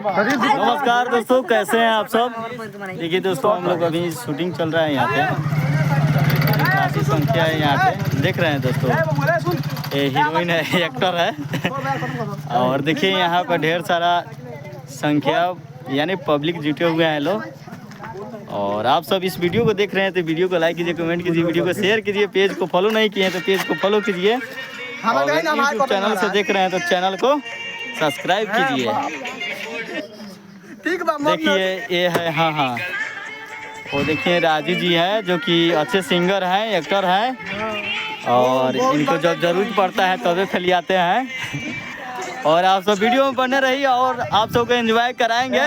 नमस्कार दोस्तों, कैसे हैं आप सब। देखिए दोस्तों, हम लोग अभी शूटिंग चल रहा है यहाँ पे, काफ़ी संख्या है यहाँ पे, देख रहे हैं दोस्तों। ये हीरोइन है, एक्टर है। और देखिए यहाँ पर ढेर सारा संख्या यानी पब्लिक जुटे हुए हैं लोग। और आप सब इस वीडियो को देख रहे हैं तो वीडियो को लाइक कीजिए, कमेंट कीजिए, वीडियो को शेयर कीजिए, पेज को फॉलो नहीं किए हैं तो पेज को फॉलो कीजिए, और यूट्यूब चैनल से देख रहे हैं तो चैनल को सब्सक्राइब कीजिए। देखिए ये है, हाँ, वो देखिए राजू जी हैं जो कि अच्छे सिंगर हैं, एक्टर हैं, और इनको जब जरूरत पड़ता है तभी फैलियाते हैं। और आप सब वीडियो में बने रहिए और आप सबको एंजॉय कराएंगे,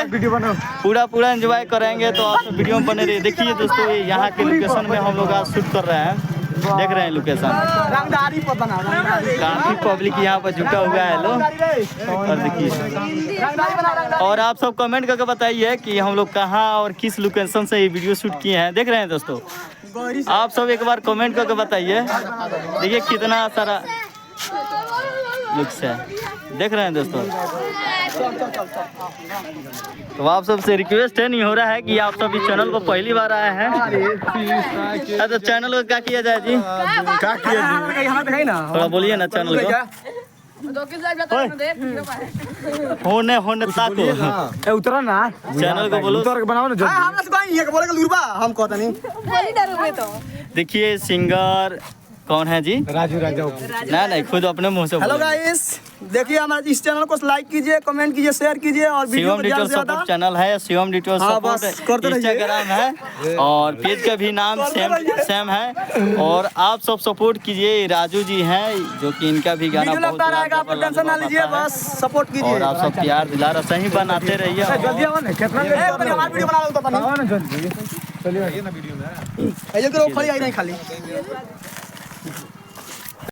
पूरा एंजॉय कराएंगे, तो आप सब वीडियो में बने रहिए। देखिए दोस्तों, ये यहाँ के लोकेशन में हम लोग आज शूट कर रहे हैं, देख रहे हैं लोकेशन। काफी पब्लिक यहाँ पर जुटा हुआ है लोग, और देखिए। और आप सब कमेंट करके बताइए कि हम लोग कहाँ और किस लोकेशन से ये वीडियो शूट किए हैं। देख रहे हैं दोस्तों, आप सब एक बार कमेंट करके बताइए। देखिए कितना सारा लुक्स है, देख रहे हैं दोस्तों। तो आप सबसे रिक्वेस्ट है, नहीं हो रहा है कि आप सब इस चैनल को पहली बार आए हैं, तो चैनल को क्या किया जाए जी, क्या किया जी, थोड़ा बोलिए ना चैनल को। होने ताको उतरा ना, चैनल को बोलो, बनाओ ना। हम कहते नहीं। देखिए सिंगर कौन है जी, राजू राजा। नहीं खुद अपने मुंह से। हेलो गाइस, देखिए हमारे इस चैनल को लाइक कीजिए, कमेंट कीजिए, शेयर कीजिए, और वीडियो को ज़्यादा से ज़्यादा चैनल है शिवम डिटेल सपोर्ट, इंस्टाग्राम है, और पेज का भी नाम सेम है। और आप सब सपोर्ट कीजिए, राजू जी हैं जो कि इनका भी गाना बहुत रहेगा, आप टेंशन ना लीजिए, बस सपोर्ट कीजिए। और आप सब प्यार दिला रहे, सही बनाते रहिए। जल्दी आओ ना, कितना हमारा वीडियो बना लो तो बनाओ ना जल्दी। चलिए आइए ना वीडियो में, ये करो खड़ी आई नहीं खाली।